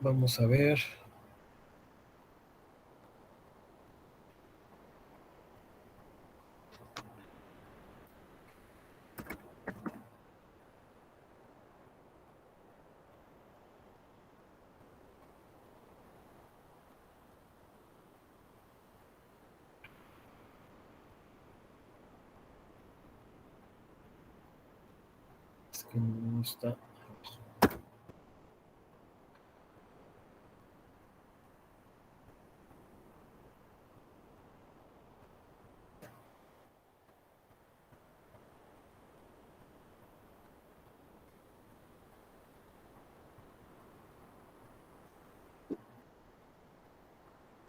Vamos a ver. Es que no está.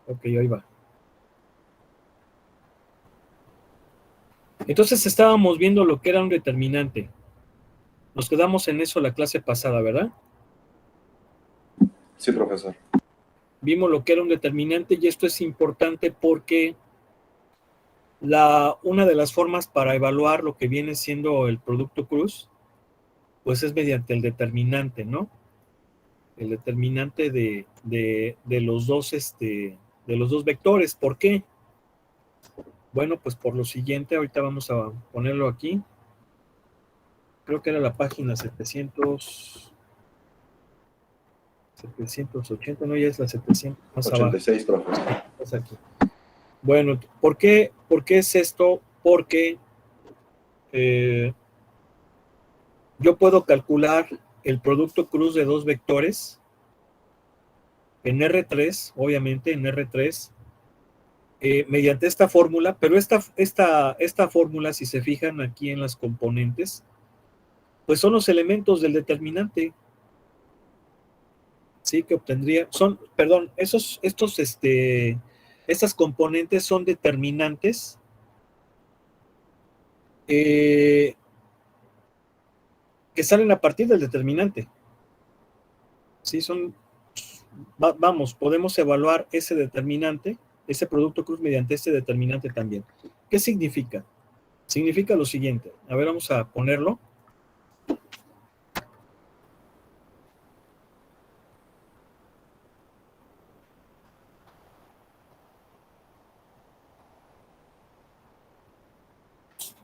Ok, ahí va. Entonces estábamos viendo lo que era un determinante. Nos quedamos en eso la clase pasada, ¿verdad? Sí, profesor. Vimos lo que era un determinante y esto es importante porque una de las formas para evaluar lo que viene siendo el producto cruz, pues es mediante el determinante, ¿no? El determinante de los dos, de los dos vectores. ¿Por qué? Bueno, pues por lo siguiente, ahorita vamos a ponerlo aquí. Creo que era la página 780, no, ya es la 700, más abajo. 86, profesor. Más aquí. Bueno, ¿por qué es esto? Porque yo puedo calcular el producto cruz de dos vectores en R3, obviamente en R3, mediante esta fórmula, pero esta fórmula, si se fijan aquí en las componentes, pues son los elementos del determinante, ¿sí? Que obtendría, estas componentes son determinantes que salen a partir del determinante, ¿sí? Vamos, podemos evaluar ese determinante, ese producto cruz mediante este determinante también. ¿Qué significa? Significa lo siguiente. A ver, vamos a ponerlo.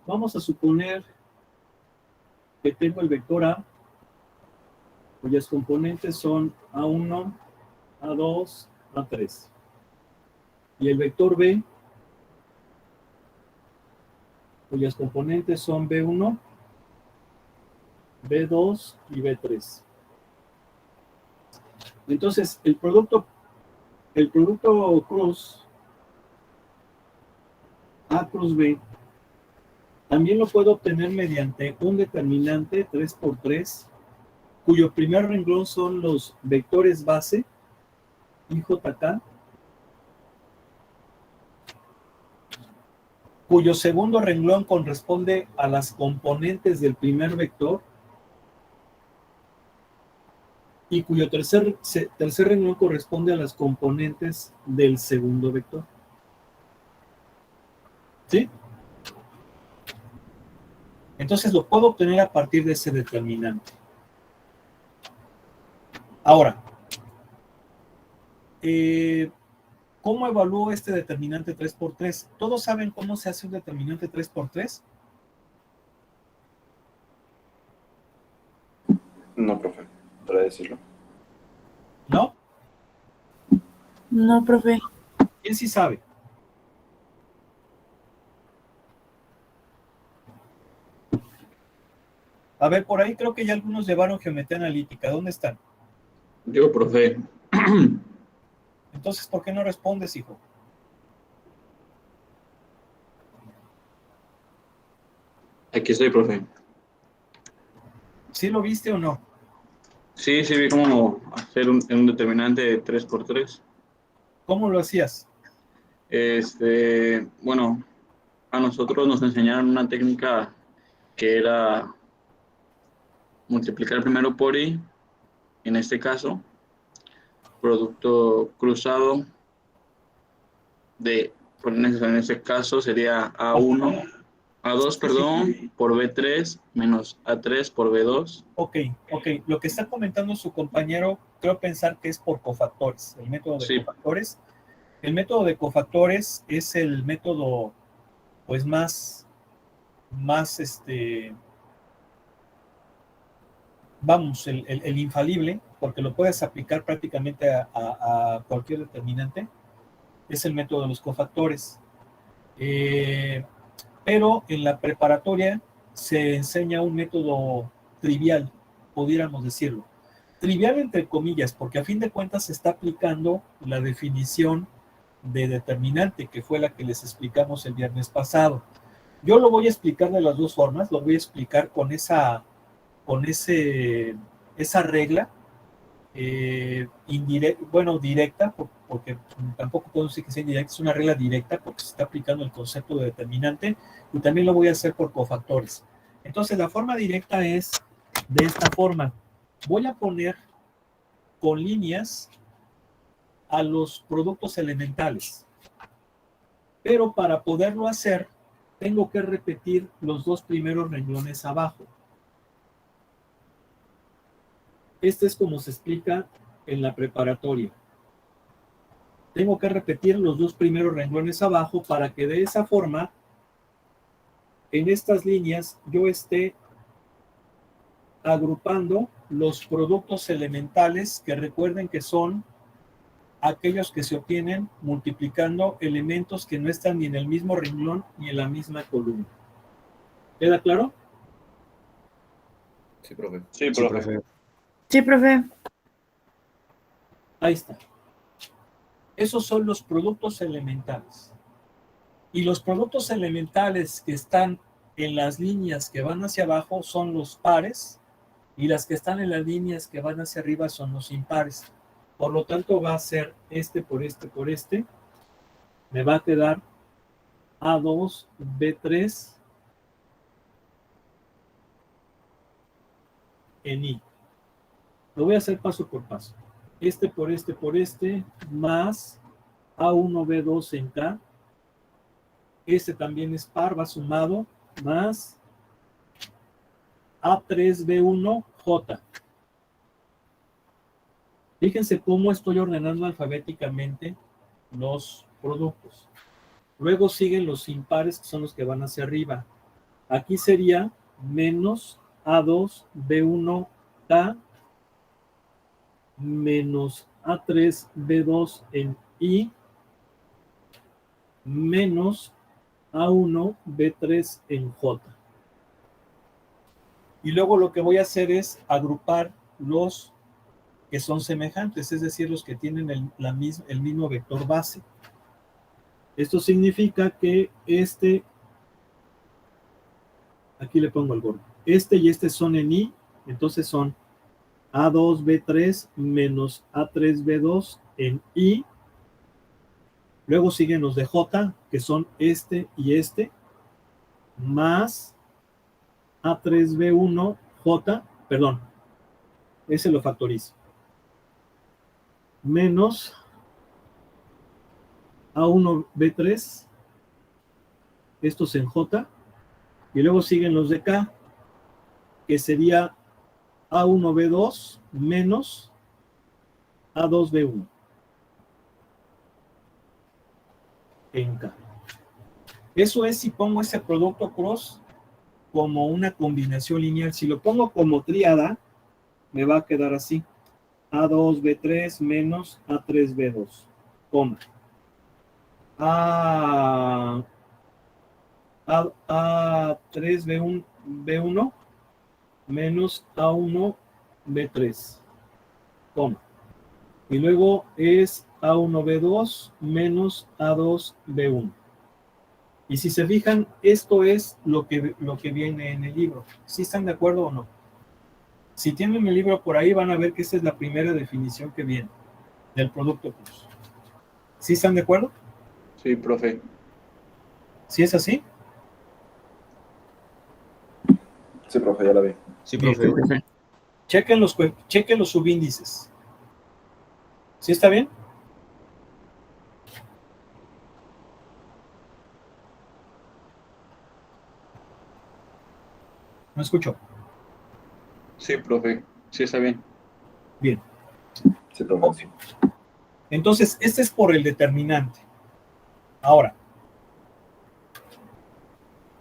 Vamos a suponer que tengo el vector A, cuyas componentes son A1, A2, A3. Y el vector B, cuyas componentes son B1, B2 y B3. Entonces, el producto cruz, A cruz B, también lo puedo obtener mediante un determinante 3×3, cuyo primer renglón son los vectores base, IJK, cuyo segundo renglón corresponde a las componentes del primer vector y cuyo tercer renglón corresponde a las componentes del segundo vector. ¿Sí? Entonces lo puedo obtener a partir de ese determinante. Ahora, ¿cómo evalúo este determinante 3×3? ¿Todos saben cómo se hace un determinante 3×3? No, profe. ¿Para decirlo? ¿No? No, profe. ¿Quién sí sabe? A ver, por ahí creo que ya algunos llevaron geometría analítica. ¿Dónde están? Yo, profe. Entonces, ¿por qué no respondes, hijo? Aquí estoy, profe. ¿Sí lo viste o no? Sí, vi cómo hacer un determinante de 3×3. ¿Cómo lo hacías? Bueno, a nosotros nos enseñaron una técnica que era multiplicar primero por i, en este caso, producto cruzado en este caso sería A1, A2, perdón, por B3 menos A3 por B2. Ok. Lo que está comentando su compañero, creo pensar que es por cofactores, el método de Sí. cofactores. El método de cofactores es el método, pues, vamos, el infalible, porque lo puedes aplicar prácticamente a cualquier determinante. Es el método de los cofactores. Pero en la preparatoria se enseña un método trivial, pudiéramos decirlo. Trivial entre comillas, porque a fin de cuentas se está aplicando la definición de determinante, que fue la que les explicamos el viernes pasado. Yo lo voy a explicar de las dos formas, lo voy a explicar con esa regla directa, porque tampoco puedo decir que sea indirecta, es una regla directa porque se está aplicando el concepto de determinante, y también lo voy a hacer por cofactores. Entonces, la forma directa es de esta forma. Voy a poner con líneas a los productos elementales, pero para poderlo hacer, tengo que repetir los dos primeros renglones abajo. Este es como se explica en la preparatoria. Tengo que repetir los dos primeros renglones abajo para que de esa forma, en estas líneas, yo esté agrupando los productos elementales, que recuerden que son aquellos que se obtienen multiplicando elementos que no están ni en el mismo renglón ni en la misma columna. ¿Queda claro? Sí, profe. Sí, profe. Sí, profe. Ahí está. Esos son los productos elementales. Y los productos elementales que están en las líneas que van hacia abajo son los pares, y las que están en las líneas que van hacia arriba son los impares. Por lo tanto, va a ser este por este por este. Me va a quedar A2, B3 en I. Lo voy a hacer paso por paso. Este por este por este, más A1, B2 en K. Este también es par, va sumado, más A3, B1, J. Fíjense cómo estoy ordenando alfabéticamente los productos. Luego siguen los impares, que son los que van hacia arriba. Aquí sería menos A2, B1, K, menos A3, B2 en I, menos A1, B3 en J. Y luego lo que voy a hacer es agrupar los que son semejantes, es decir, los que tienen el mismo vector base. Esto significa que aquí le pongo el gordo, y este son en I, entonces son A2, B3 menos A3, B2 en I. Luego siguen los de J, que son este y este, más A3, B1, J, perdón, ese lo factorizo, menos A1, B3, estos en J, y luego siguen los de K, que sería A1, B2 menos A2, B1 en K. Eso es si pongo ese producto cross como una combinación lineal. Si lo pongo como tríada, me va a quedar así. A2, B3 menos A3, B2, coma. A3, B1 menos A1, B3, coma. Y luego es A1, B2 menos A2, B1. Y si se fijan, esto es lo que viene en el libro. ¿Sí están de acuerdo o no? Si tienen el libro por ahí, van a ver que esta es la primera definición que viene del producto cruz. ¿Sí están de acuerdo? Sí, profe. ¿Sí es así? Sí, profe, ya la vi. Sí, Bien. profe. Chequen los subíndices. ¿Sí está bien? No escucho. Sí, profe. Sí, está bien. Bien. Sí, profe. Entonces, este es por el determinante. Ahora,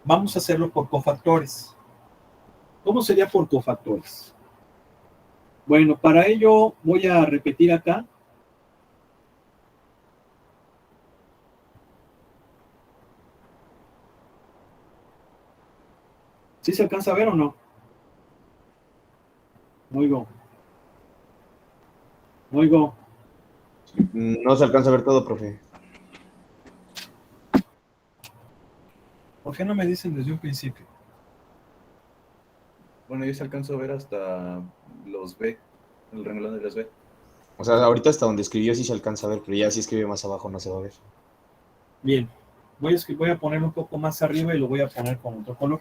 vamos a hacerlo por cofactores. ¿Cómo sería por cofactores? Bueno, para ello voy a repetir acá. ¿Sí se alcanza a ver o no? Oigo. Oigo. No se alcanza a ver todo, profe. ¿Por qué no me dicen desde un principio? Bueno, yo se alcanzo a ver hasta los B, el renglón de los B. O sea, ahorita hasta donde escribió sí se alcanza a ver, pero ya si escribe más abajo no se va a ver. Bien. Voy a poner un poco más arriba y lo voy a poner con otro color.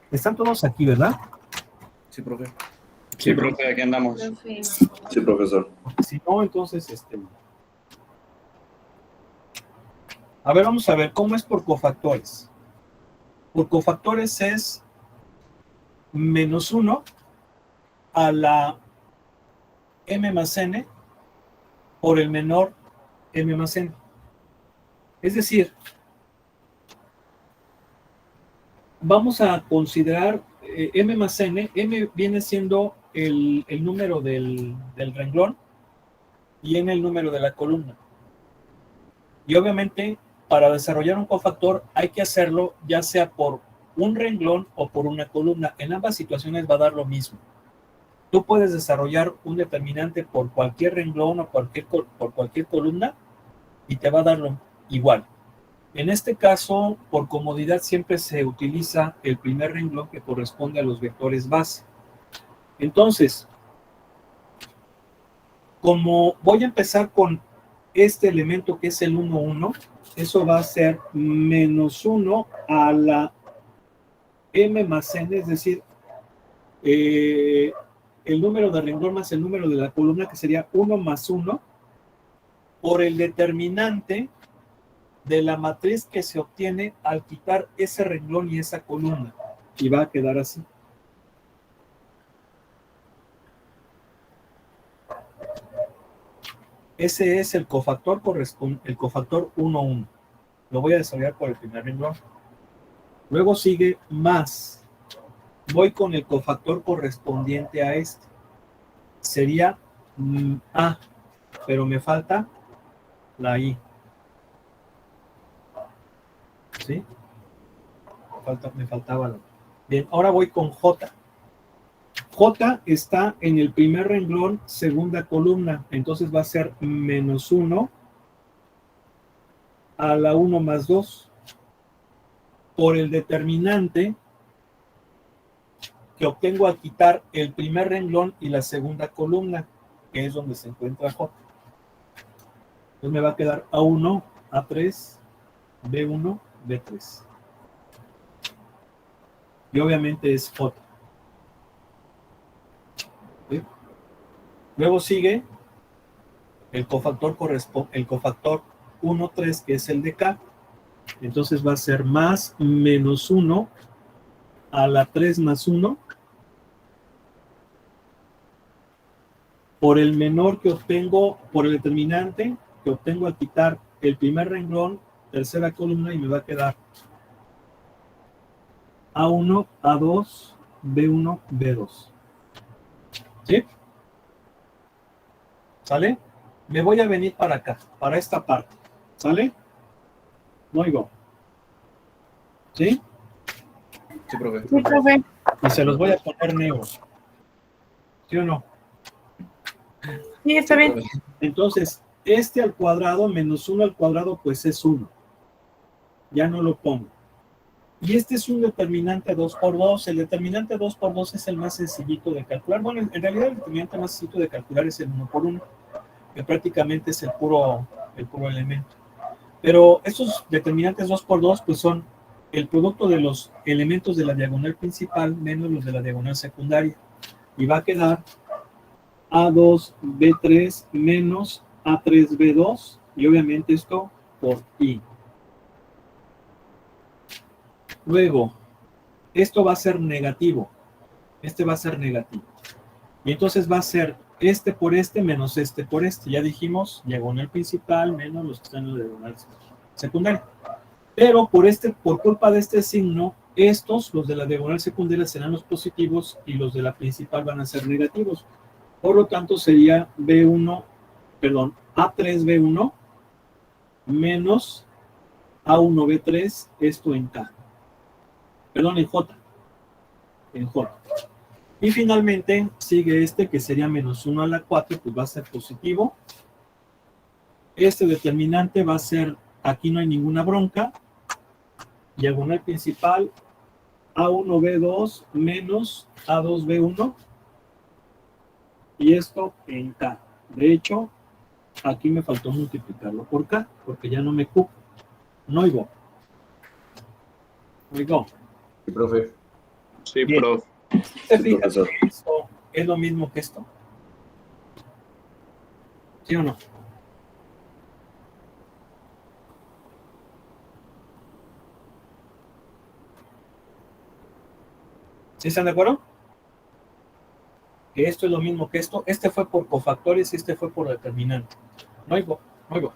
Están todos aquí, ¿verdad? Sí, profe. Sí, profe, aquí andamos. Profe. Sí, profesor. Si no, entonces, a ver, vamos a ver cómo es por cofactores. Por cofactores es menos 1 a la m más n por el menor m más n. Es decir, vamos a considerar m más n. M viene siendo el número del renglón y n el número de la columna. Y obviamente, para desarrollar un cofactor hay que hacerlo ya sea por un renglón o por una columna. En ambas situaciones va a dar lo mismo. Tú puedes desarrollar un determinante por cualquier renglón o por cualquier columna y te va a dar lo igual. En este caso, por comodidad, siempre se utiliza el primer renglón que corresponde a los vectores base. Entonces, como voy a empezar con este elemento que es el 1, 1, eso va a ser menos 1 a la m más n, es decir, el número de renglón más el número de la columna, que sería 1 más 1, por el determinante de la matriz que se obtiene al quitar ese renglón y esa columna. Y va a quedar así. Ese es el cofactor, el cofactor 1, 1. Lo voy a desarrollar por el primer renglón. Luego sigue más. Voy con el cofactor correspondiente a este. Sería A, pero me falta la I. ¿Sí? Me faltaba la. Bien, ahora voy con J. J está en el primer renglón, segunda columna. Entonces va a ser menos 1 a la 1 más 2 por el determinante que obtengo al quitar el primer renglón y la segunda columna, que es donde se encuentra J. Entonces me va a quedar A1, A3, B1, B3. Y obviamente es J. ¿Sí? Luego sigue el cofactor 1, 3, que es el de K. Entonces va a ser más menos 1 a la 3 más 1 por el menor que obtengo, por el determinante que obtengo al quitar el primer renglón, tercera columna, y me va a quedar A1, A2, B1, B2. ¿Sí? ¿Sale? Me voy a venir para acá, para esta parte. ¿Sale? No oigo. ¿Sí? Sí, profe. Sí, profe. Y se los voy a poner negros. ¿Sí o no? Sí, está bien. Entonces, este al cuadrado menos 1 al cuadrado, pues es 1. Ya no lo pongo. Y este es un determinante 2 por 2. El determinante 2 por 2 es el más sencillito de calcular. Bueno, en realidad el determinante más sencillo de calcular es el 1 por 1, que prácticamente es el puro elemento. Pero estos determinantes 2 por 2 pues son el producto de los elementos de la diagonal principal menos los de la diagonal secundaria. Y va a quedar A2, B3 menos A3, B2. Y obviamente esto por I. Luego, esto va a ser negativo. Este va a ser negativo. Y entonces va a ser este por este menos este por este. Ya dijimos, diagonal principal menos los que están en la diagonal secundaria. Pero por culpa de este signo, los de la diagonal secundaria serán los positivos y los de la principal van a ser negativos. Por lo tanto, sería A3B1 menos A1B3, esto en K. Perdón, en J. En J. Y finalmente sigue este que sería menos 1 a la 4, pues va a ser positivo. Este determinante va a ser, aquí no hay ninguna bronca, diagonal principal, A1B2 menos A2B1, y esto en K. De hecho, aquí me faltó multiplicarlo por K, porque ya no me cupo. No oigo. Oigo. Sí, profe. Sí, Bien. profe. ¿Te Sí, fijas profesor. que esto es lo mismo que esto? ¿Sí o no? ¿Sí están de acuerdo? Que esto es lo mismo que esto. Este fue por cofactores y este fue por determinante. No oigo, no oigo.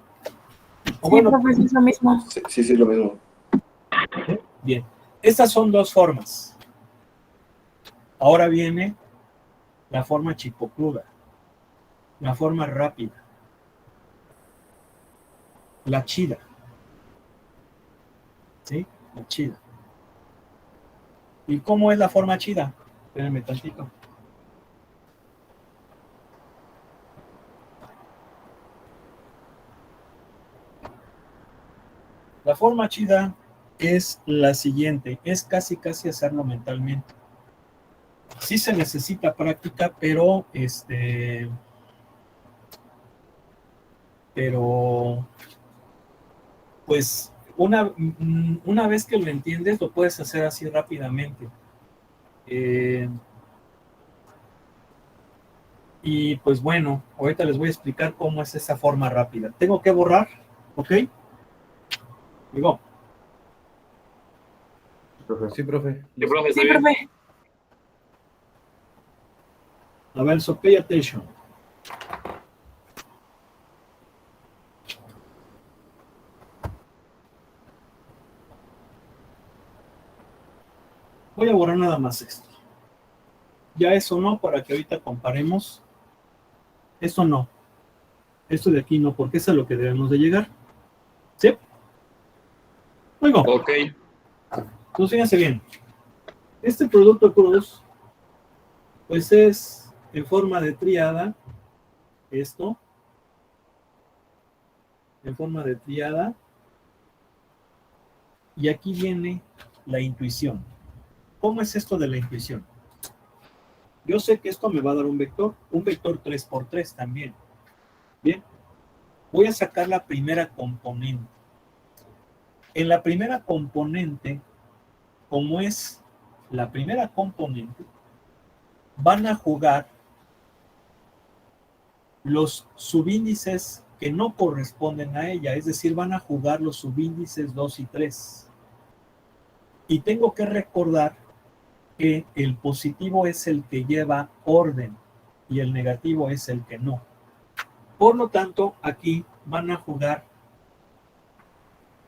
O Sí, bueno, profe, es lo mismo. Sí, lo mismo. bien. Estas son dos formas. Ahora viene la forma chipocluda, la forma rápida, la chida. ¿Sí? La chida. ¿Y cómo es la forma chida? Espérenme tantito. La forma chida es la siguiente, es casi hacerlo mentalmente. Sí se necesita práctica, pero pues una vez que lo entiendes, lo puedes hacer así rápidamente. Y pues bueno, ahorita les voy a explicar cómo es esa forma rápida. Tengo que borrar, ¿ok? Digo, Sí, profe. Sí, profe. Sí, profe, está Sí, bien. profe. a ver, so pay attention. Voy a borrar nada más esto. Ya eso no, para que ahorita comparemos. Esto no. Esto de aquí no, porque es a lo que debemos de llegar. ¿Sí? Oigo. Ok. Entonces, fíjense bien. Este producto cruz, pues es en forma de tríada. Esto. En forma de tríada. Y aquí viene la intuición. ¿Cómo es esto de la intuición? Yo sé que esto me va a dar un vector 3×3 también. Bien, voy a sacar la primera componente. En la primera componente, como es la primera componente, van a jugar los subíndices que no corresponden a ella, es decir, van a jugar los subíndices 2 y 3. Y tengo que recordar que el positivo es el que lleva orden y el negativo es el que no. Por lo tanto, aquí van a jugar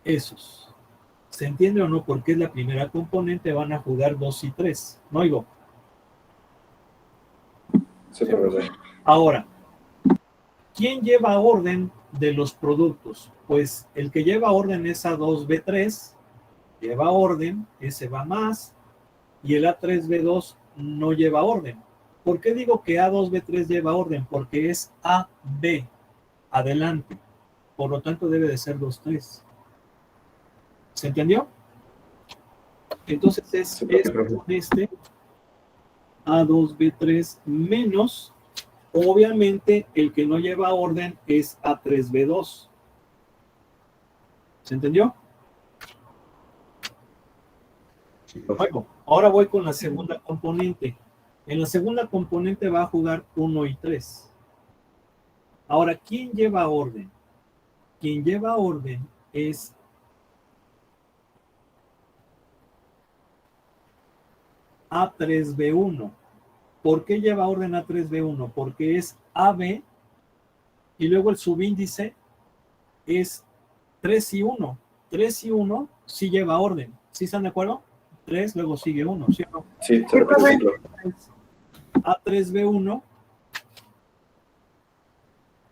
esos. ¿Se entiende o no? Porque es la primera componente, van a jugar 2 y 3. No oigo. Sí, profesor. Ahora, ¿quién lleva orden de los productos? Pues el que lleva orden es A2B3, lleva orden, ese va más, y el A3B2 no lleva orden. ¿Por qué digo que A2B3 lleva orden? Porque es AB, adelante. Por lo tanto, debe de ser 2-3. ¿Se entendió? Entonces es Sí, este A2B3 menos, obviamente, el que no lleva orden es A3B2. ¿Se entendió? Sí, profe. Bueno, ahora voy con la segunda componente. En la segunda componente va a jugar 1 y 3. Ahora, ¿quién lleva orden? Quien lleva orden es A3B1. ¿Por qué lleva orden A3B1? Porque es AB y luego el subíndice es 3 y 1. 3 y 1 sí lleva orden. ¿Sí están de acuerdo? 3, luego sigue 1, ¿sí o no? Sí, se repite el ciclo. A3B1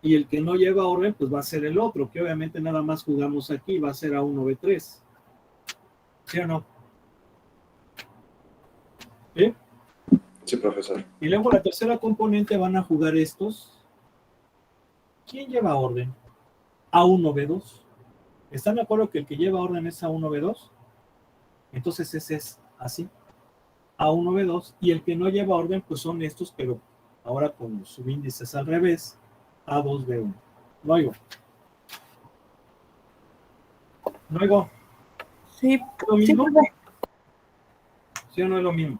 y el que no lleva orden pues va a ser el otro, que obviamente nada más jugamos aquí, va a ser A1B3. ¿Sí o no? ¿Sí? Sí, profesor. Y luego la tercera componente van a jugar estos. ¿Quién lleva orden? A1B2. ¿Están de acuerdo que el que lleva orden es A1B2? Entonces ese es así. A1B2. Y el que no lleva orden pues son estos, pero ahora con los subíndices al revés. A2B1. No oigo. No oigo. Sí, ¿Es lo sí, mismo? profe. ¿Sí o no es lo mismo?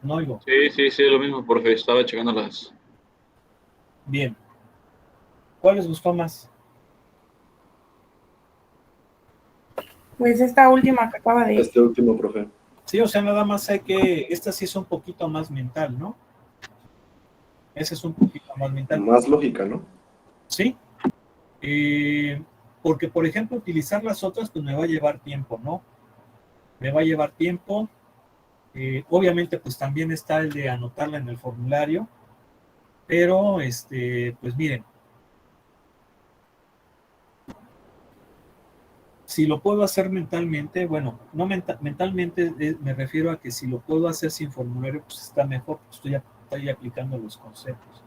No oigo. Sí, es lo mismo, profe. Estaba checando las. Bien. ¿Cuál les gustó más? Pues esta última que acaba de ir. Este último, profe. Sí, o sea, nada más sé que esta sí es un poquito más mental, ¿no? Ese es un poquito más mental. Más lógica, ¿no? Sí. Porque, por ejemplo, utilizar las otras, pues me va a llevar tiempo, ¿no? Me va a llevar tiempo. Obviamente, pues también está el de anotarla en el formulario. Pero, pues miren. Si lo puedo hacer mentalmente, bueno, no mentalmente me refiero a que si lo puedo hacer sin formulario, pues está mejor, pues estoy aplicando los conceptos.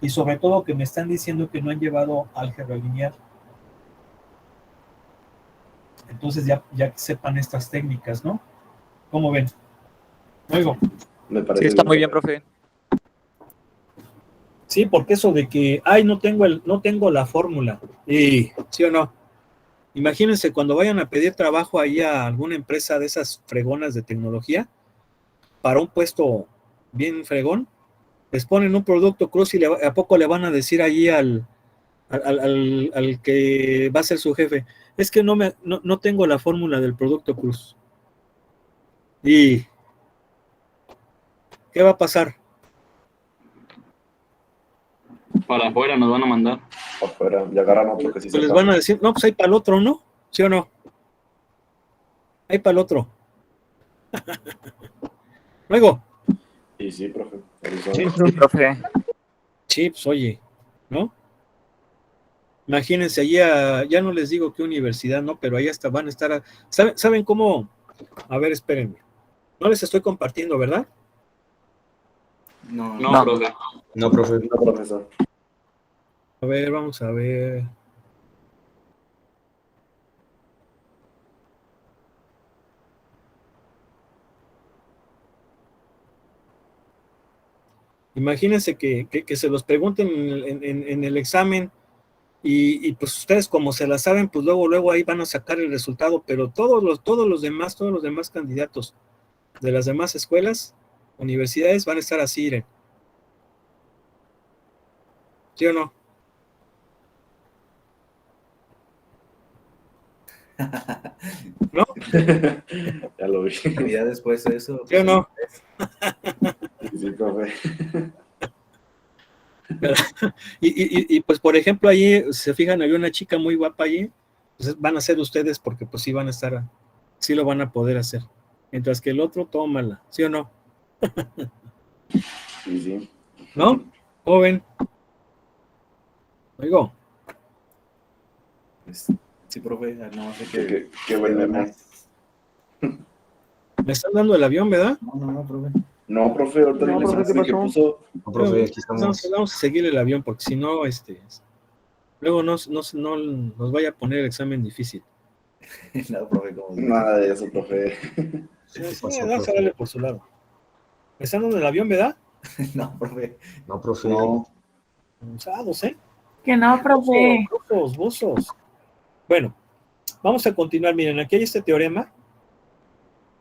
Y sobre todo que me están diciendo que no han llevado álgebra lineal. Entonces ya que sepan estas técnicas, ¿no? ¿Cómo ven? Luego. Me parece Sí, está muy bien, bien, profe. Sí, porque eso de que, ay, no tengo la fórmula. Y, ¿sí o no? Imagínense cuando vayan a pedir trabajo ahí a alguna empresa de esas fregonas de tecnología, para un puesto bien fregón, les ponen un producto cruz y a poco le van a decir allí al que va a ser su jefe, es que no tengo la fórmula del producto cruz. ¿Y qué va a pasar? Para afuera nos van a mandar. afuera y agarran otro que sí Pues les sepa. van a decir, no, pues hay para el otro, ¿no? ¿Sí o no? Hay para el otro. Luego. Y sí, profe. Sí, Sí, profe. chips, oye, ¿no? Imagínense, allí ya no les digo qué universidad, ¿no? Pero ahí hasta van a estar. ¿Saben cómo? A ver, espérenme. No les estoy compartiendo, ¿verdad? No, No, No. profe. No, profe. No, profesor. A ver, vamos a ver. Imagínense que se los pregunten en el examen y pues ustedes como se la saben, pues luego ahí van a sacar el resultado, pero todos los demás candidatos de las demás escuelas, universidades van a estar así, miren. ¿Sí o no? ¿No? Ya lo vi. y ya después de eso. ¿Sí o no? Sí, profe. Y pues por ejemplo ahí se fijan, hay una chica muy guapa allí, pues van a ser ustedes porque pues sí van a estar, sí lo van a poder hacer, mientras que el otro tómala, ¿sí o no? Sí, sí. ¿No? Joven. Oigo, Sí, profe. No sé Qué buen meme. me están dando el avión, ¿verdad? No, profe. No, profe, ahorita No, ni les profe, ¿qué puse que pasó? puso. No, profe, aquí estamos. Vamos a seguir el avión porque si no, luego no nos vaya a poner el examen difícil. No, profe, como Nada de eso, profe. Sí, pasó, vamos a profe? darle por su lado. Me están dando el avión, ¿verdad? No, profe. No, profe. No. Usados, ¿eh? Que no, profe. Buzos. Bueno, vamos a continuar. Miren, aquí hay este teorema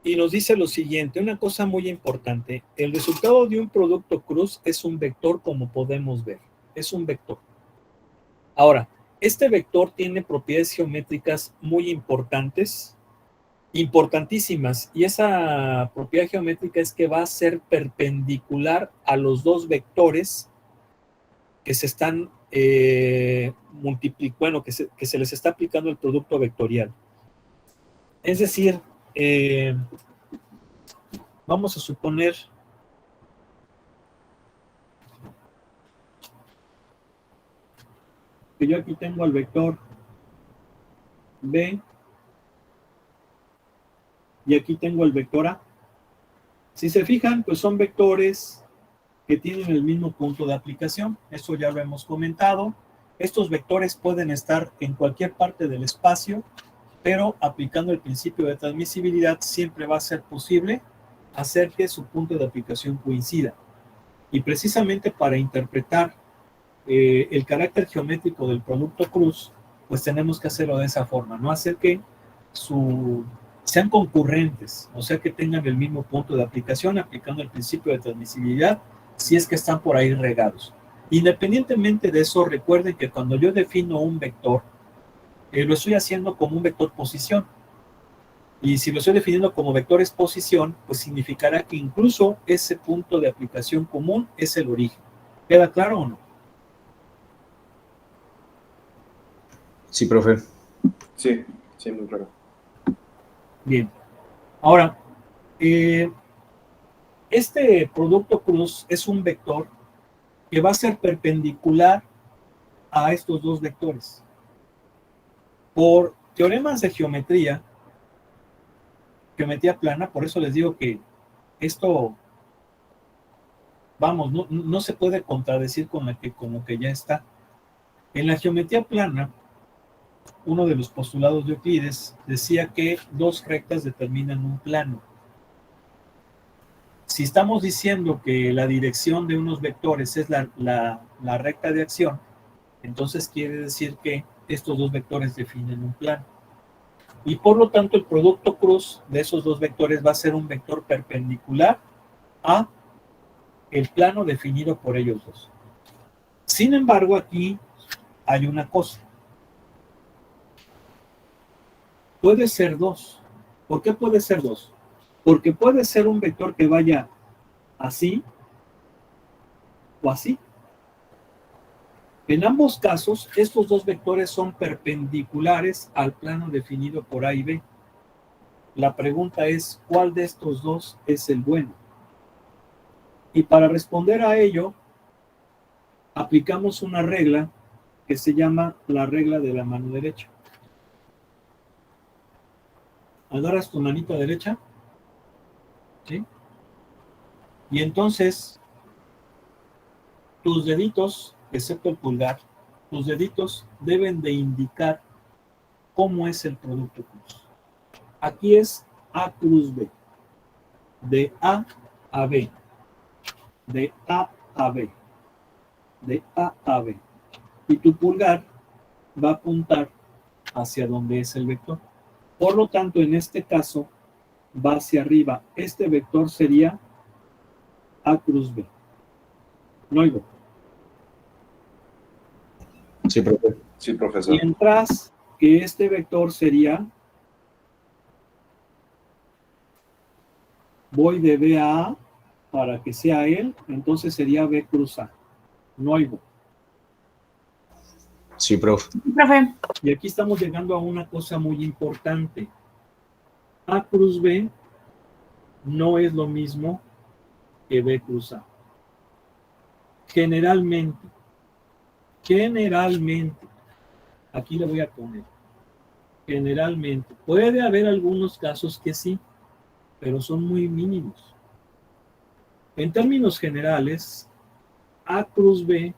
y nos dice lo siguiente, una cosa muy importante. El resultado de un producto cruz es un vector, como podemos ver. Es un vector. Ahora, Este vector tiene propiedades geométricas muy importantes, importantísimas, y esa propiedad geométrica es que va a ser perpendicular a los dos vectores que se están multiplicando, que se les está aplicando el producto vectorial. Es decir, vamos a suponer que yo aquí tengo el vector B y aquí tengo el vector A. Si se fijan, pues son vectores que tienen el mismo punto de aplicación. Eso ya lo hemos comentado. Estos vectores pueden estar en cualquier parte del espacio, pero aplicando el principio de transmisibilidad siempre va a ser posible hacer que su punto de aplicación coincida. Y precisamente para interpretar el carácter geométrico del producto cruz, pues tenemos que hacerlo de esa forma, no hacer que sean concurrentes, o sea que tengan el mismo punto de aplicación, aplicando el principio de transmisibilidad, si es que están por ahí regados. Independientemente de eso, recuerden que cuando yo defino un vector, lo estoy haciendo como un vector posición. Y si lo estoy definiendo como vector exposición, pues significará que incluso ese punto de aplicación común es el origen. ¿Queda claro o no? Sí, profe. Sí, sí, muy claro. Bien. Ahora, este producto cruz es un vector que va a ser perpendicular a estos dos vectores. Por teoremas de geometría plana, por eso les digo que esto, vamos, no se puede contradecir con lo que ya está. En la geometría plana, uno de los postulados de Euclides decía que dos rectas determinan un plano. Si estamos diciendo que la dirección de unos vectores es la recta de acción, entonces quiere decir que estos dos vectores definen un plano. Y por lo tanto el producto cruz de esos dos vectores va a ser un vector perpendicular a el plano definido por ellos dos. Sin embargo, aquí hay una cosa. Puede ser dos. ¿Por qué puede ser dos? Porque puede ser un vector que vaya así o así. En ambos casos, estos dos vectores son perpendiculares al plano definido por A y B. La pregunta es, ¿cuál de estos dos es el bueno? Y para responder a ello, aplicamos una regla que se llama la regla de la mano derecha. Agarras tu manita derecha, ¿sí? Y entonces, tus deditos, excepto el pulgar, tus deditos deben de indicar cómo es el producto cruz. Aquí es A cruz B, de A a B, de A a B, de A a B. Y tu pulgar va a apuntar hacia donde es el vector. Por lo tanto, en este caso, va hacia arriba. Este vector sería A cruz B. No oigo. Sí, profe. Sí, profesor. Mientras que este vector sería, voy de B a A para que sea él, entonces sería B cruz A. No oigo. Sí, profe. Profe, Y aquí estamos llegando a una cosa muy importante. A cruz B no es lo mismo que B cruz A. Generalmente, aquí le voy a poner, generalmente, puede haber algunos casos que sí, pero son muy mínimos. En términos generales, A cruz B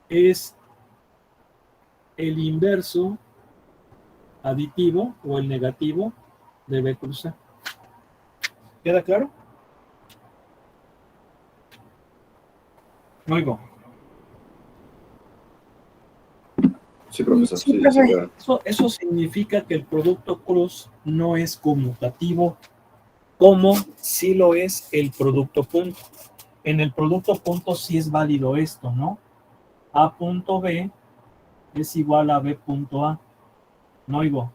es el inverso aditivo o el negativo de B cruz A. ¿Queda claro? No oigo. Sí, profesor. Sí, Sí, profe. sí, claro. Eso significa que el producto cruz no es conmutativo como sí lo es el producto punto. En el producto punto sí es válido esto, ¿no? A punto B es igual a B punto A. No oigo.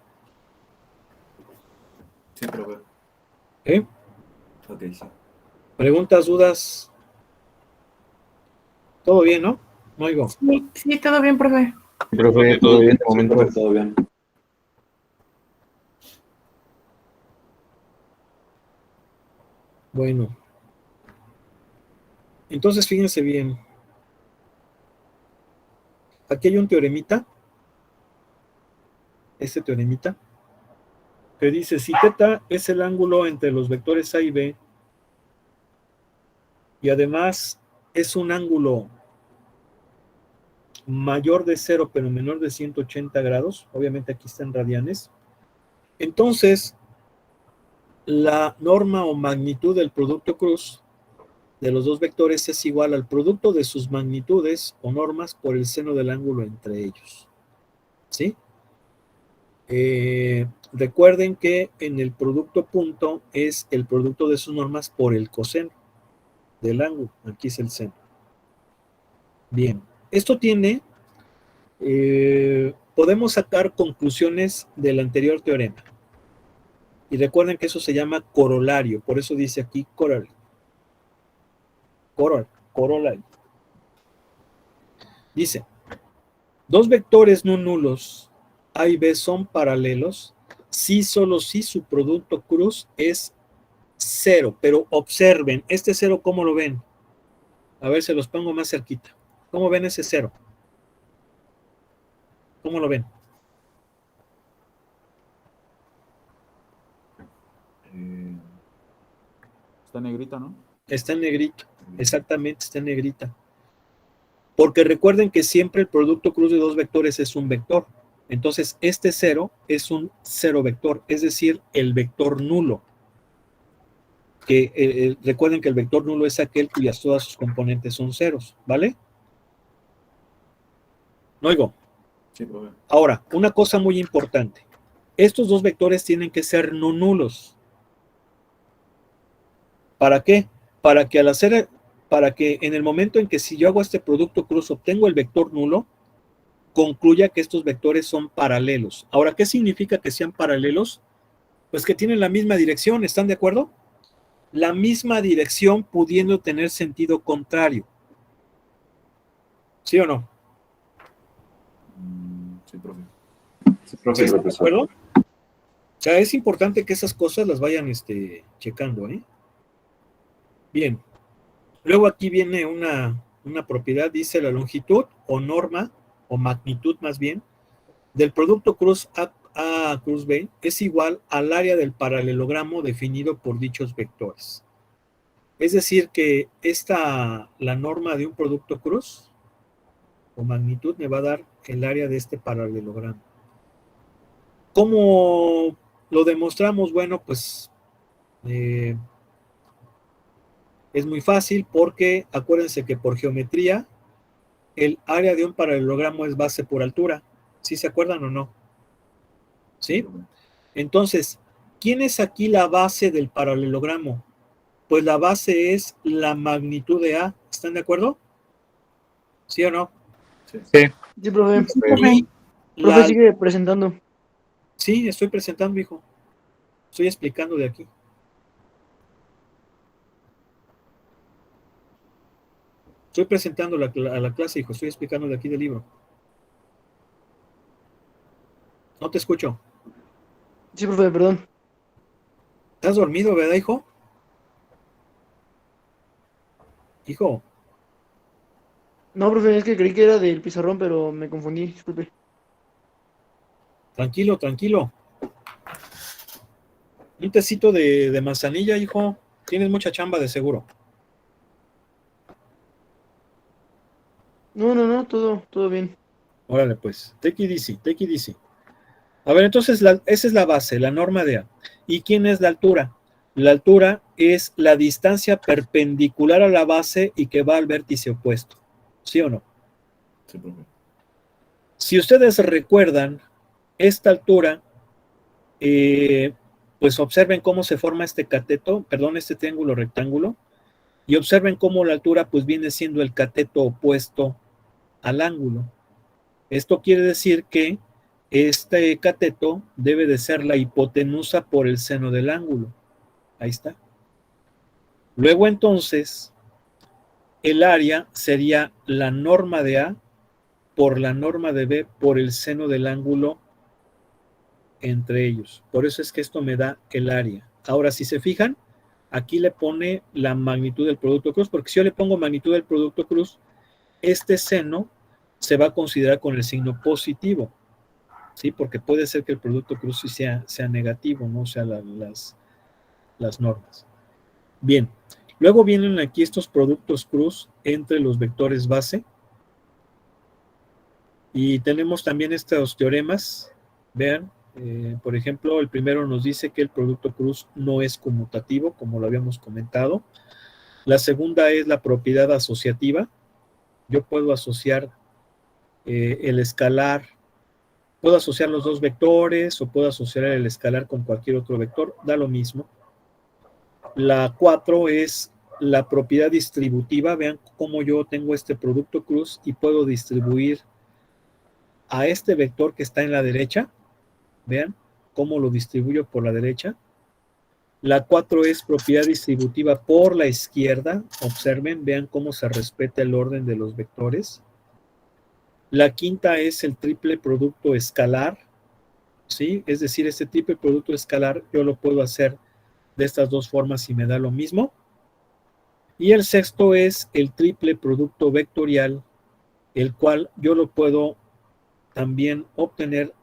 Sí, profe. ¿Eh? Ok, sí. ¿Preguntas, dudas? ¿Todo bien, no? No oigo. Sí, sí, todo bien, profe. Profe, todo bien de momento. Profe, todo bien. Bueno. Entonces, fíjense bien. Aquí hay un teoremita. Este teoremita. Que dice, si θ es el ángulo entre los vectores A y B, y además es un ángulo mayor de 0 pero menor de 180 grados, obviamente aquí está en radianes, entonces la norma o magnitud del producto cruz de los dos vectores es igual al producto de sus magnitudes o normas por el seno del ángulo entre ellos. ¿Sí? Recuerden que en el producto punto es el producto de sus normas por el coseno del ángulo. Aquí es el seno. Bien. Esto tiene, podemos sacar conclusiones del anterior teorema. Y recuerden que eso se llama corolario. Por eso dice aquí corollario. Corollario. Dice, dos vectores no nulos A y B son paralelos si solo si su producto cruz es 0. Pero observen, este 0, ¿cómo lo ven? A ver, se los pongo más cerquita. ¿Cómo ven ese 0? ¿Cómo lo ven? Está negrita, ¿no? Está en negrito. Exactamente, está en negrita. Porque recuerden que siempre el producto cruz de dos vectores es un vector. Entonces, este 0 es un 0 vector, es decir, el vector nulo. Que recuerden que el vector nulo es aquel cuyas todas sus componentes son ceros, ¿vale? No oigo. Sí, profe. Ahora, una cosa muy importante. Estos dos vectores tienen que ser no nulos. ¿Para qué? Para que en el momento en que si yo hago este producto cruz obtengo el vector nulo, concluya que estos vectores son paralelos. Ahora, ¿qué significa que sean paralelos? Pues que tienen la misma dirección, ¿están de acuerdo? La misma dirección pudiendo tener sentido contrario. ¿Sí o no? Sí, profe. Sí, profe, ¿Están de profesor. acuerdo? O sea, es importante que esas cosas las vayan checando, ¿eh? Bien. Luego aquí viene una propiedad, dice la longitud o norma, o magnitud más bien, del producto cruz A cruz B es igual al área del paralelogramo definido por dichos vectores. Es decir que la norma de un producto cruz o magnitud me va a dar el área de este paralelogramo. ¿Cómo lo demostramos? Bueno, pues es muy fácil porque acuérdense que por geometría el área de un paralelogramo es base por altura. ¿Sí se acuerdan o no? ¿Sí? Entonces, ¿quién es aquí la base del paralelogramo? Pues la base es la magnitud de A. ¿Están de acuerdo? ¿Sí o no? Sí. Sí, profe. Y Profe, sigue presentando. Sí, estoy presentando, hijo. Estoy explicando de aquí. Estoy presentando a la clase, hijo. Estoy explicando de aquí del libro. No te escucho. Sí, profe, perdón. ¿Estás dormido, verdad, hijo? Hijo. No, profe, es que creí que era del pizarrón, pero me confundí, disculpe. Tranquilo, tranquilo. Un tecito de manzanilla, hijo. Tienes mucha chamba de seguro. No, todo bien. Órale, pues. Take it easy, take it easy. A ver, entonces esa es la base, la norma de A. ¿Y quién es la altura? La altura es la distancia perpendicular a la base y que va al vértice opuesto. ¿Sí o no? Sí, profe. Si ustedes recuerdan esta altura, pues observen cómo se forma este cateto, perdón, este triángulo rectángulo, y observen cómo la altura pues viene siendo el cateto opuesto al ángulo. Esto quiere decir que este cateto debe de ser la hipotenusa por el seno del ángulo. Ahí está. Luego entonces, el área sería la norma de A por la norma de B por el seno del ángulo entre ellos. Por eso es que esto me da el área. Ahora, si se fijan, aquí le pone la magnitud del producto cruz, porque si yo le pongo magnitud del producto cruz, este seno se va a considerar con el signo positivo, ¿sí? Porque puede ser que el producto cruz sí sea negativo, ¿no? O sea, las normas. Bien, luego vienen aquí estos productos cruz entre los vectores base, y tenemos también estos teoremas. Vean, por ejemplo, el primero nos dice que el producto cruz no es conmutativo, como lo habíamos comentado. La segunda es la propiedad asociativa. Yo puedo asociar el escalar, puedo asociar los dos vectores o puedo asociar el escalar con cualquier otro vector, da lo mismo. La 4 es la propiedad distributiva. Vean cómo yo tengo este producto cruz y puedo distribuir a este vector que está en la derecha. Vean cómo lo distribuyo por la derecha. La 4 es propiedad distributiva por la izquierda. Observen, vean cómo se respeta el orden de los vectores. La quinta es el triple producto escalar, ¿sí? Es decir, este triple producto escalar yo lo puedo hacer de estas dos formas y me da lo mismo. Y el sexto es el triple producto vectorial, el cual yo lo puedo también obtener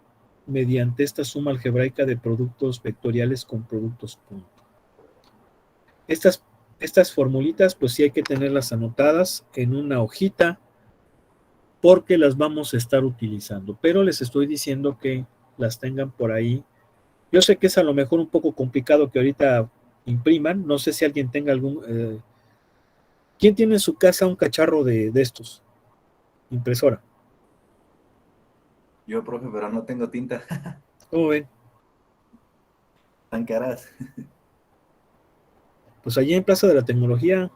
mediante esta suma algebraica de productos vectoriales con productos punto. Estas formulitas, pues sí hay que tenerlas anotadas en una hojita, porque las vamos a estar utilizando, pero les estoy diciendo que las tengan por ahí. Yo sé que es a lo mejor un poco complicado que ahorita impriman, no sé si alguien tenga algún... ¿Quién tiene en su casa un cacharro de estos? Impresora. Yo, profe, pero no tengo tinta. ¿Cómo ven? Tan caras. Pues allí en Plaza de la Tecnología.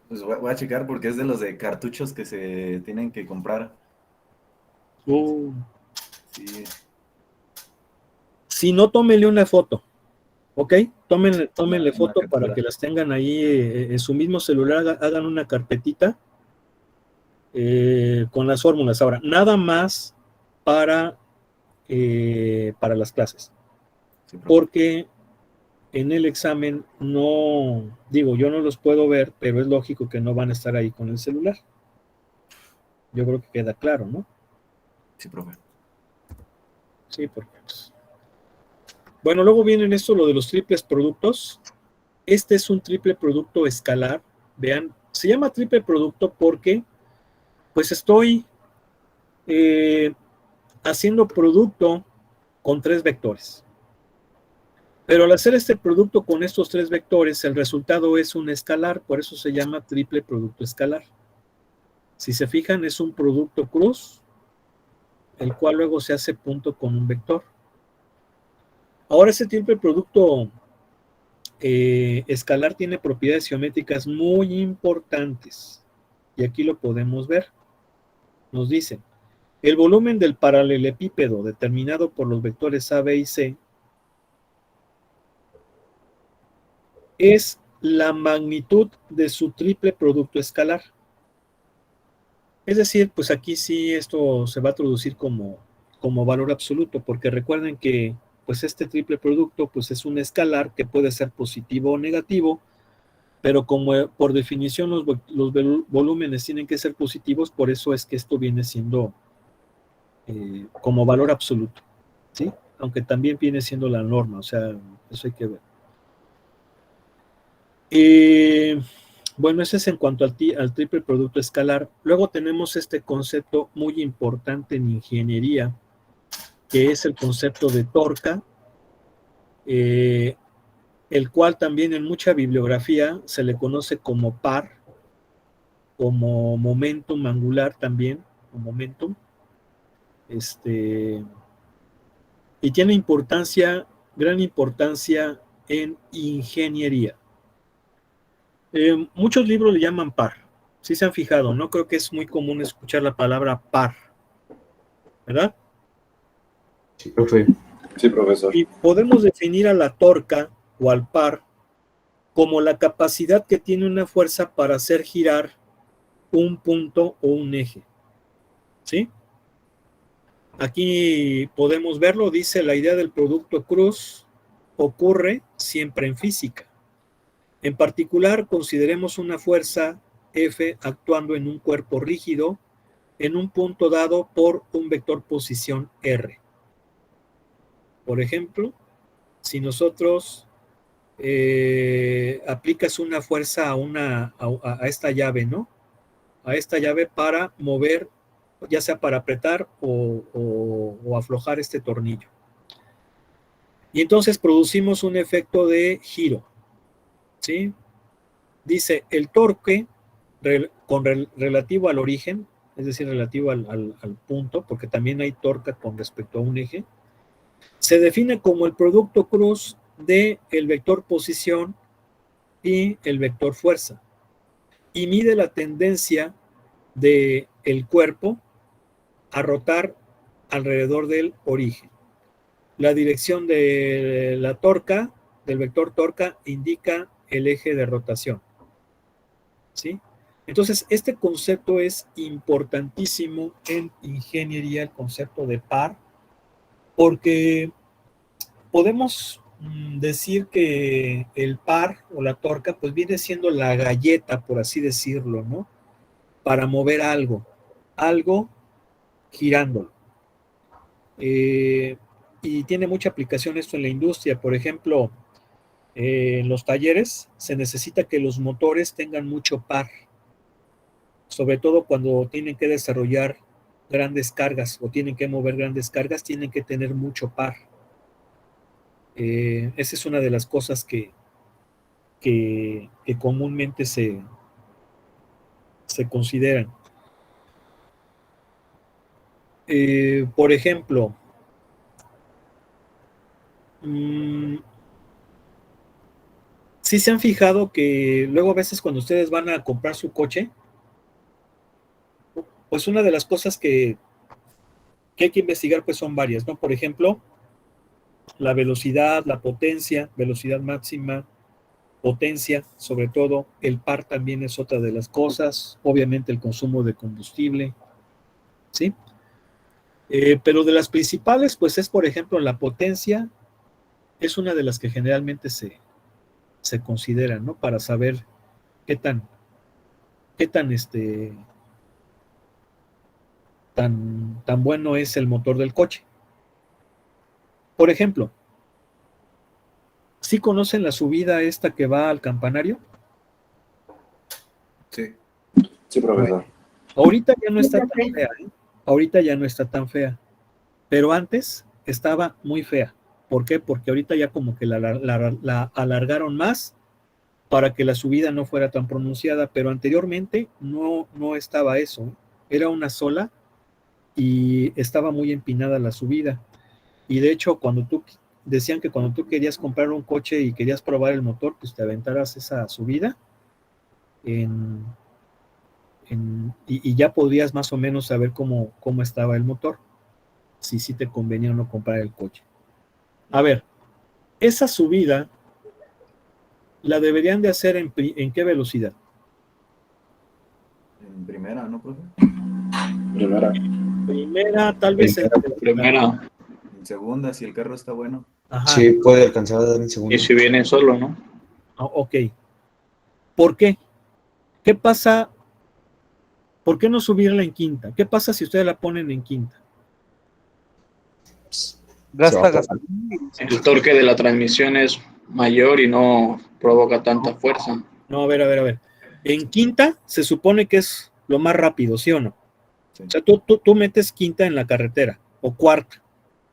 Pues voy a checar porque es de los de cartuchos que se tienen que comprar. Sí. Si no, tómenle una foto, ¿ok? Tómenle Una foto captura. para que las tengan ahí en su mismo celular, hagan una carpetita con las fórmulas. Ahora, nada más para las clases, Sí, profe. porque en el examen no, digo, yo no los puedo ver, pero es lógico que no van a estar ahí con el celular. Yo creo que queda claro, ¿no? Sí, profe. Sí, porque pues... Bueno, luego vienen esto, lo de los triples productos. Este es un triple producto escalar. Vean, se llama triple producto porque pues estoy haciendo producto con 3 vectores. Pero al hacer este producto con estos 3 vectores, el resultado es un escalar, por eso se llama triple producto escalar. Si se fijan, es un producto cruz, el cual luego se hace punto con un vector. Ahora, ese triple producto escalar tiene propiedades geométricas muy importantes. Y aquí lo podemos ver. Nos dicen, el volumen del paralelepípedo determinado por los vectores A, B y C es la magnitud de su triple producto escalar. Es decir, pues aquí sí esto se va a traducir como valor absoluto, porque recuerden que pues este triple producto pues es un escalar que puede ser positivo o negativo, pero como por definición los volúmenes tienen que ser positivos, por eso es que esto viene siendo como valor absoluto, ¿sí? Aunque también viene siendo la norma, o sea, eso hay que ver. Bueno, ese es en cuanto al triple producto escalar. Luego tenemos este concepto muy importante en ingeniería, que es el concepto de torca, el cual también en mucha bibliografía se le conoce como par, como momentum angular también, o momentum. Y tiene importancia, gran importancia en ingeniería. Muchos libros le llaman par, Sí se han fijado, ¿no? Creo que es muy común escuchar la palabra par, ¿verdad? Sí, profe. Sí, profesor. Y podemos definir a la torca o al par como la capacidad que tiene una fuerza para hacer girar un punto o un eje. ¿Sí? Aquí podemos verlo, dice la idea del producto cruz ocurre siempre en física. En particular, consideremos una fuerza F actuando en un cuerpo rígido en un punto dado por un vector posición R. Por ejemplo, si nosotros aplicas una fuerza a esta llave, ¿no? A esta llave para mover, ya sea para apretar o aflojar este tornillo. Y entonces producimos un efecto de giro, ¿sí? Dice, el torque relativo al origen, es decir, relativo al punto, porque también hay torque con respecto a un eje, se define como el producto cruz de el vector posición y el vector fuerza, y mide la tendencia del cuerpo a rotar alrededor del origen. La dirección de la torca, del vector torca, indica el eje de rotación. ¿Sí? Entonces, este concepto es importantísimo en ingeniería, el concepto de par, porque podemos decir que el par o la torca, pues viene siendo la galleta, por así decirlo, ¿no? Para mover algo girándolo. Y tiene mucha aplicación esto en la industria. Por ejemplo, en los talleres se necesita que los motores tengan mucho par, sobre todo cuando tienen que desarrollar grandes cargas o tienen que mover grandes cargas, tienen que tener mucho par. Esa es una de las cosas que comúnmente se consideran. Por ejemplo, ¿sí se han fijado que luego a veces cuando ustedes van a comprar su coche, pues una de las cosas que hay que investigar pues son varias, ¿no? Por ejemplo, la velocidad, la potencia, velocidad máxima, potencia, sobre todo, el par también es otra de las cosas, obviamente el consumo de combustible, ¿sí? Pero de las principales, pues es, por ejemplo, la potencia, es una de las que generalmente se considera, ¿no? Para saber qué tan bueno es el motor del coche. Por ejemplo, ¿sí conocen la subida esta que va al campanario? Sí. Sí, profesor. Ahorita ya no está tan fea, ¿eh? Ahorita ya no está tan fea, pero antes estaba muy fea. ¿Por qué? Porque ahorita ya como que la alargaron más para que la subida no fuera tan pronunciada, pero anteriormente no estaba eso, ¿eh? Era una sola y estaba muy empinada la subida. Y de hecho, decían que cuando tú querías comprar un coche y querías probar el motor, pues te aventaras esa subida y ya podías más o menos saber cómo estaba el motor, si sí te convenía o no comprar el coche. A ver, esa subida la deberían de hacer ¿en qué velocidad? En primera, ¿no, profe? Primera, tal vez Primera, En segunda, si el carro está bueno. Ajá. Sí, puede alcanzar a dar en segundo. y si viene solo, ¿no? Ok. ¿Por qué? ¿Qué pasa? ¿Por qué no subirla en quinta? ¿Qué pasa si ustedes la ponen en quinta? Gasta. El torque de la transmisión es mayor y no provoca tanta fuerza. No, a ver. En quinta se supone que es lo más rápido, ¿sí o no? Sí. O sea, tú metes quinta en la carretera, o cuarta.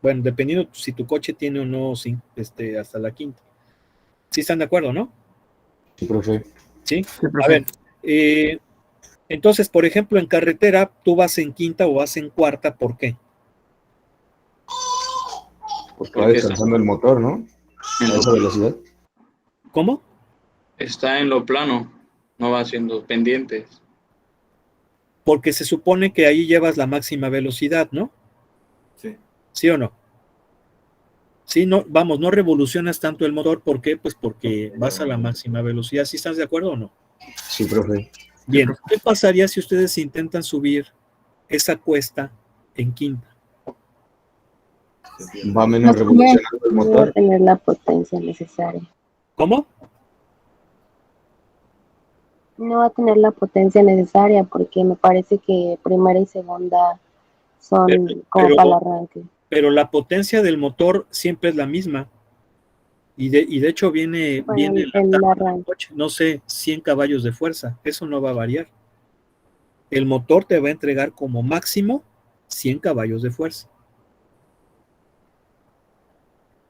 Bueno, dependiendo si tu coche tiene o no hasta la quinta. ¿Sí están de acuerdo, no? Sí, profe. ¿Sí? Sí, profe. A ver, entonces, por ejemplo, en carretera, tú vas en quinta o vas en cuarta, ¿por qué? Porque va descansando el motor, ¿no? A esa velocidad. ¿Cómo? Está en lo plano, no va haciendo pendientes. Porque se supone que ahí llevas la máxima velocidad, ¿no? Sí. ¿Sí o no? Sí, no, vamos, no revolucionas tanto el motor. ¿Por qué? Pues porque vas a la máxima velocidad. ¿Sí estás de acuerdo o no? Sí, profe. Bien, ¿qué pasaría si ustedes intentan subir esa cuesta en quinta? Se pierde. Va No menos revolucionando el va a motor. tener la potencia necesaria. ¿Cómo? No va a tener la potencia necesaria porque me parece que primera y segunda son como Pero- para el arranque. Pero la potencia del motor siempre es la misma. Y de hecho viene Bueno, la el tabla del arranque. coche, no sé, 100 caballos de fuerza. Eso no va a variar. El motor te va a entregar como máximo 100 caballos de fuerza.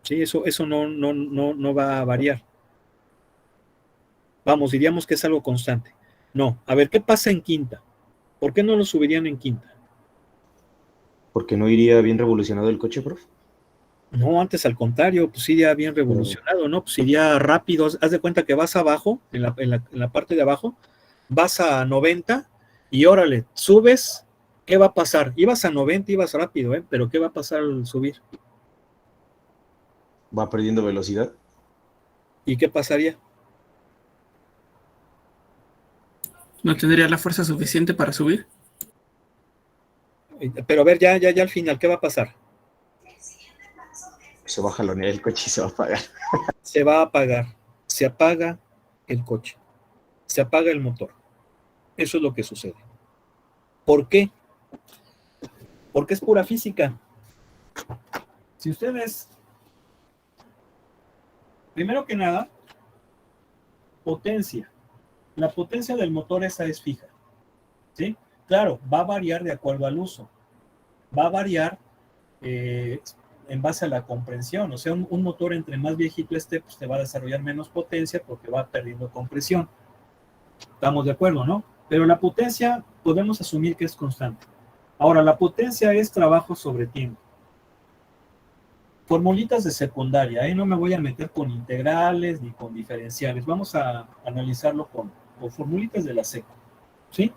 Sí, eso no va a variar. Vamos, diríamos que es algo constante. No, a ver, ¿qué pasa en quinta? ¿Por qué no lo subirían en quinta? ¿Por qué no iría bien revolucionado el coche, profe? No, antes al contrario, pues iría bien revolucionado, ¿no? Pues iría rápido. Haz de cuenta que vas abajo, en la parte de abajo, vas a 90 y órale, subes, ¿qué va a pasar? Ibas a 90, ibas rápido, pero ¿qué va a pasar al subir? Va perdiendo velocidad. ¿Y qué pasaría? ¿No tendría la fuerza suficiente para subir? Pero a ver, ya al final, ¿qué va a pasar? Se va a jalonear el coche y se va a apagar. Se va a apagar, se apaga el coche, se apaga el motor. Eso es lo que sucede. ¿Por qué? Porque es pura física. Si ustedes, primero que nada, potencia. La potencia del motor esa es fija. ¿Sí? Claro, va a variar de acuerdo al uso. Va a variar en base a la comprensión. O sea, un motor entre más viejito esté, pues te va a desarrollar menos potencia porque va perdiendo compresión. Estamos de acuerdo, ¿no? Pero la potencia podemos asumir que es constante. Ahora, la potencia es trabajo sobre tiempo. Formulitas de secundaria, no me voy a meter con integrales ni con diferenciales. Vamos a analizarlo con formulitas de la seco, ¿sí?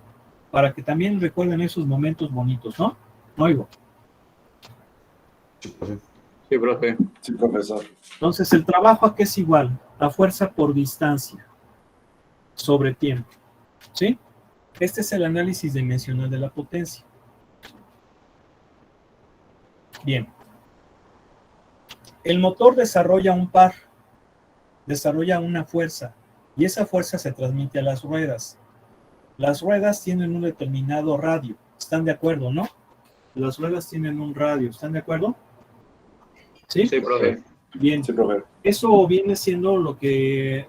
Para que también recuerden esos momentos bonitos, ¿no? No oigo. Sí, profe. Sí, profe. Sí, profesor. Entonces, el trabajo aquí es igual, la fuerza por distancia sobre tiempo, ¿sí? Este es el análisis dimensional de la potencia. Bien. El motor desarrolla un par, desarrolla una fuerza, y esa fuerza se transmite a las ruedas. Las ruedas tienen un determinado radio, ¿están de acuerdo, no? Las ruedas tienen un radio, ¿están de acuerdo? ¿Sí? Sí, profe. Bien. Sí, profe. Eso viene siendo lo que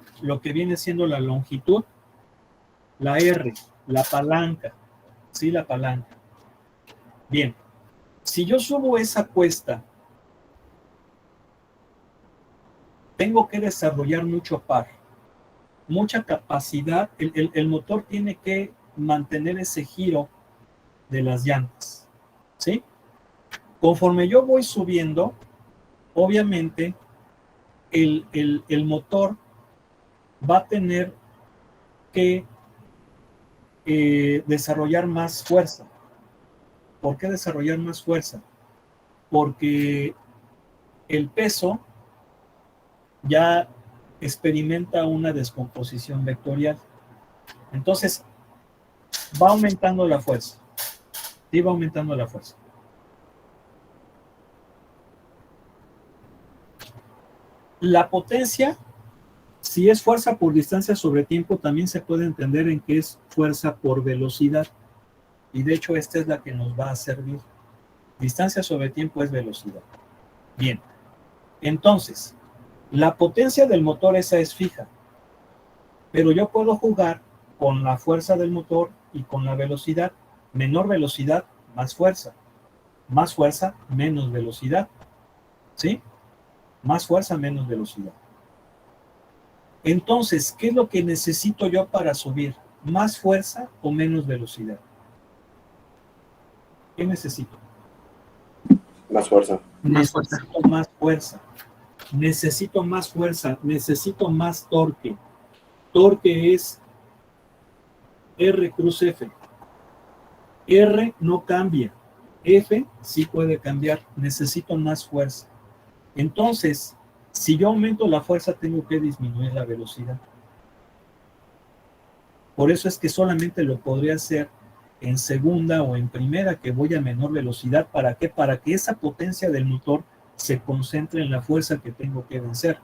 viene siendo la longitud, la R, la palanca, ¿sí? La palanca. Bien. Si yo subo esa cuesta, tengo que desarrollar mucho par, mucha capacidad. El motor tiene que mantener ese giro de las llantas, ¿sí? Conforme yo voy subiendo, obviamente el motor va a tener que desarrollar más fuerza. ¿Por qué desarrollar más fuerza? Porque el peso ya experimenta una descomposición vectorial. Entonces, va aumentando la fuerza. Sí, va aumentando la fuerza. La potencia, si es fuerza por distancia sobre tiempo, también se puede entender en que es fuerza por velocidad. Y de hecho, esta es la que nos va a servir. Distancia sobre tiempo es velocidad. Bien. Entonces, la potencia del motor esa es fija. Pero yo puedo jugar con la fuerza del motor y con la velocidad. Menor velocidad, más fuerza. Más fuerza, menos velocidad. ¿Sí? Más fuerza, menos velocidad. Entonces, ¿qué es lo que necesito yo para subir? ¿Más fuerza o menos velocidad? ¿Qué necesito? Más fuerza. Más fuerza. Necesito más fuerza. Necesito más fuerza. Necesito más torque. Torque es R cruz F. R no cambia, F sí puede cambiar, necesito más fuerza. Entonces, si yo aumento la fuerza, tengo que disminuir la velocidad. Por eso es que solamente lo podría hacer en segunda o en primera, que voy a menor velocidad. ¿Para qué? Para que esa potencia del motor se concentre en la fuerza que tengo que vencer.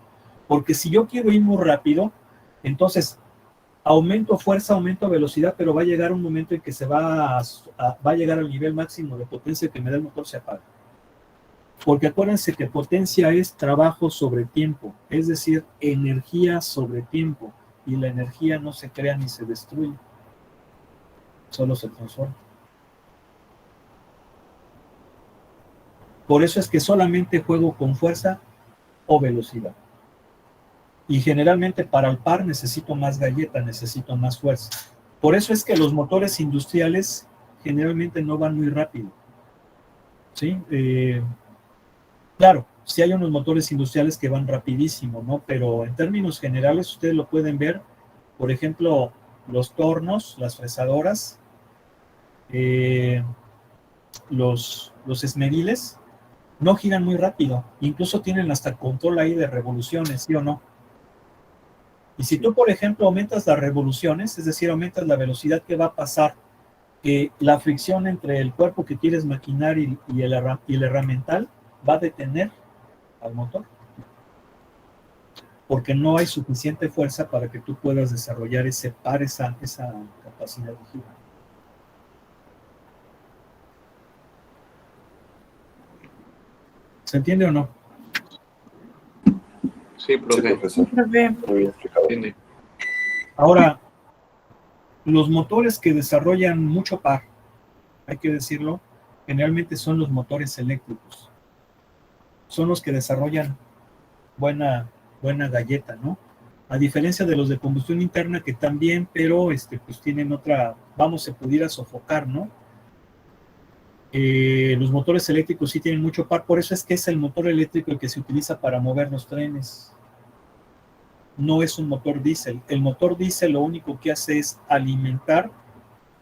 Porque si yo quiero ir muy rápido, entonces aumento fuerza, aumento velocidad, pero va a llegar un momento en que va a llegar al nivel máximo de potencia que me da el motor, se apaga. Porque acuérdense que potencia es trabajo sobre tiempo, es decir, energía sobre tiempo, y la energía no se crea ni se destruye, solo se transforma. Por eso es que solamente juego con fuerza o velocidad. Y generalmente para el par necesito más galleta, necesito más fuerza. Por eso es que los motores industriales generalmente no van muy rápido. ¿Sí? Claro, sí hay unos motores industriales que van rapidísimo, ¿no? Pero en términos generales ustedes lo pueden ver, por ejemplo, los tornos, las fresadoras, los esmeriles, no giran muy rápido, incluso tienen hasta control ahí de revoluciones, ¿sí o no? Y si tú, por ejemplo, aumentas las revoluciones, es decir, aumentas la velocidad que va a pasar, la fricción entre el cuerpo que quieres maquinar y el herramental va a detener al motor, porque no hay suficiente fuerza para que tú puedas desarrollar ese par, esa capacidad de giro. ¿Se entiende o no? Sí, Sí, profe. profesor. Profe, Muy bien explicado. Entiende. Ahora, los motores que desarrollan mucho par, hay que decirlo, generalmente son los motores eléctricos. Son los que desarrollan buena galleta, ¿no? A diferencia de los de combustión interna, que también, pero pues tienen otra, se pudiera sofocar, ¿no? Los motores eléctricos sí tienen mucho par, por eso es que es el motor eléctrico el que se utiliza para mover los trenes. No es un motor diésel. El motor diésel lo único que hace es alimentar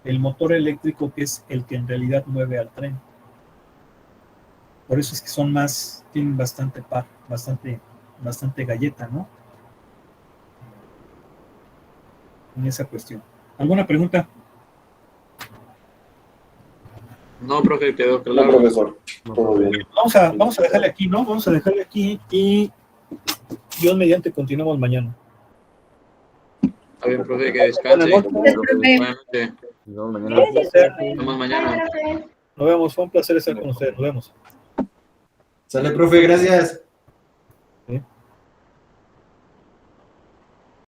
el motor eléctrico, que es el que en realidad mueve al tren. Por eso es que tienen bastante par, bastante galleta, ¿no? En esa cuestión. ¿Alguna pregunta? No, profe, quedó No, claro. profesor. Todo bien. Vamos a dejarle aquí, ¿no? Vamos a dejarle aquí y Dios mediante continuamos mañana. Está bien, profe, que descanse. Buenas noches, profe. Buenas noches. Nos vemos mañana. Un placer. Nos vemos mañana. Nos vemos, fue un placer estar con ustedes, nos vemos. Sale, profe, gracias.